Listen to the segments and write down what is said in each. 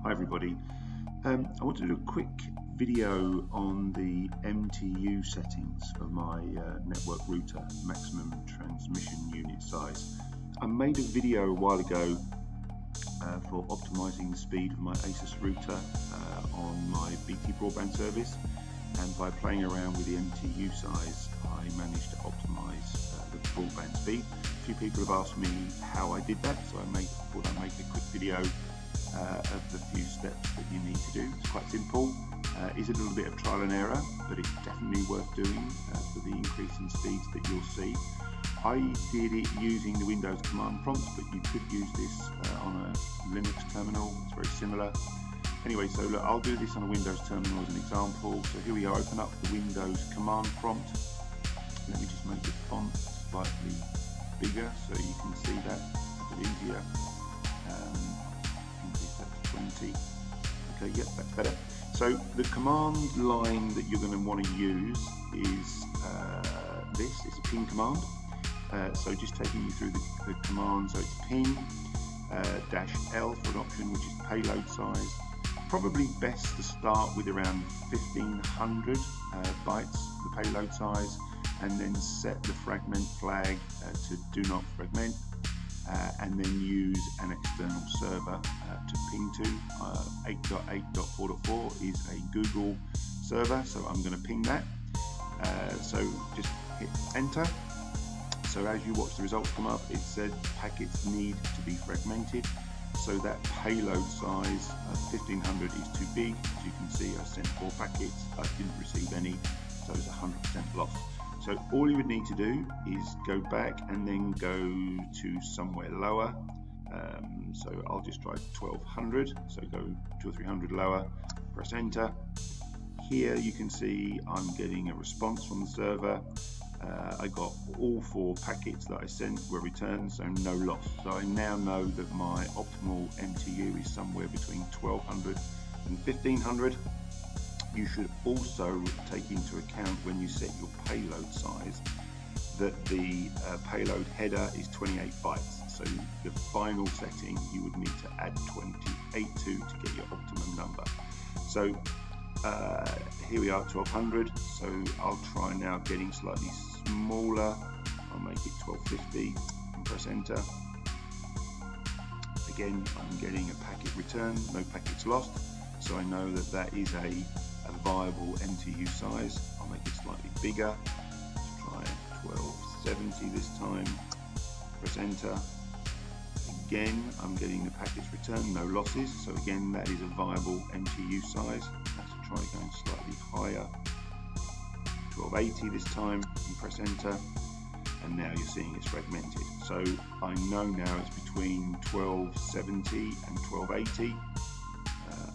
Hi everybody. I want to do a quick video on the MTU settings for my network router, maximum transmission unit size. I made a video a while ago for optimizing the speed of my ASUS router on my BT broadband service, and by playing around with the MTU size I managed to optimize the broadband speed. A few people have asked me how I did that, so I thought I'd make a quick video of the few steps that you need to do. It's quite simple. Is a little bit of trial and error, but it's definitely worth doing for the increase in speeds that you'll see. I did it using the Windows command prompt, but you could use this on a Linux terminal. It's very similar. Anyway, so look, I'll do this on a Windows terminal as an example. So here we are, open up the Windows command prompt. Let me just make the font slightly bigger so you can see that a bit easier. Increase that to 20. Okay, yep, that's better. So the command line that you're going to want to use is this. It's a ping command. So just taking you through the command. So it's ping -L for an option, which is payload size. Probably best to start with around 1500 bytes, the payload size, and then set the fragment flag to do not fragment, and then use an external server to ping to. 8.8.4.4 is a Google server, so I'm going to ping that. So just hit enter. So as you watch the results come up, it said packets need to be fragmented. So that payload size of 1500 is too big. As you can see, I sent 4 packets, I didn't receive any, so it's 100% lost. So all you would need to do is go back and then go to somewhere lower. So I'll just try 1200, so go 200 or 300 lower, press enter. Here you can see I'm getting a response from the server. I got all 4 packets that I sent were returned, so no loss. So I now know that my optimal MTU is somewhere between 1200 and 1500. You should also take into account when you set your payload size that the payload header is 28 bytes. So the final setting you would need to add 28 to get your optimum number. So here we are, 1200. So I'll try now getting slightly smaller. I'll make it 1250 and press enter. Again, I'm getting a packet return, no packets lost. So I know that that is a viable MTU size. I'll make it slightly bigger. Let's try 1270 this time. Press enter. Again, I'm getting the packets returned, no losses. So again, that is a viable MTU size. Let's try going slightly higher. 1280 this time, and press enter. And now you're seeing it's fragmented. So I know now it's between 1270 and 1280.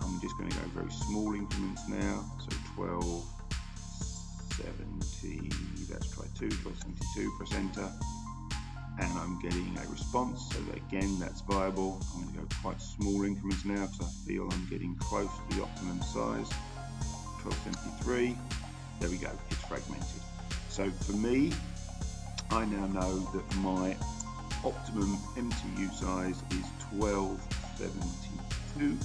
I'm just going to go very small increments now. So 1270, let's try 1272, press enter. And I'm getting a response, so that again, that's viable. I'm going to go quite small increments now because I feel I'm getting close to the optimum size. 1273, there we go, it's fragmented. So for me, I now know that my optimum MTU size is 1272.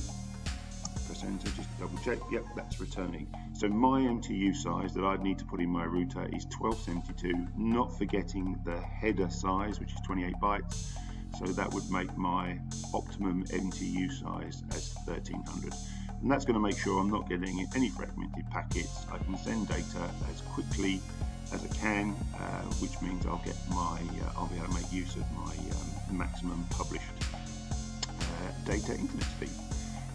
Press enter just to double check. Yep, that's returning. So my MTU size that I'd need to put in my router is 1272, not forgetting the header size, which is 28 bytes. So that would make my optimum MTU size as 1300. And that's going to make sure I'm not getting any fragmented packets. I can send data as quickly as I can, which means I'll get my, I'll be able to make use of my maximum published data internet speed.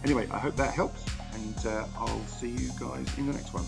Anyway, I hope that helps, and I'll see you guys in the next one.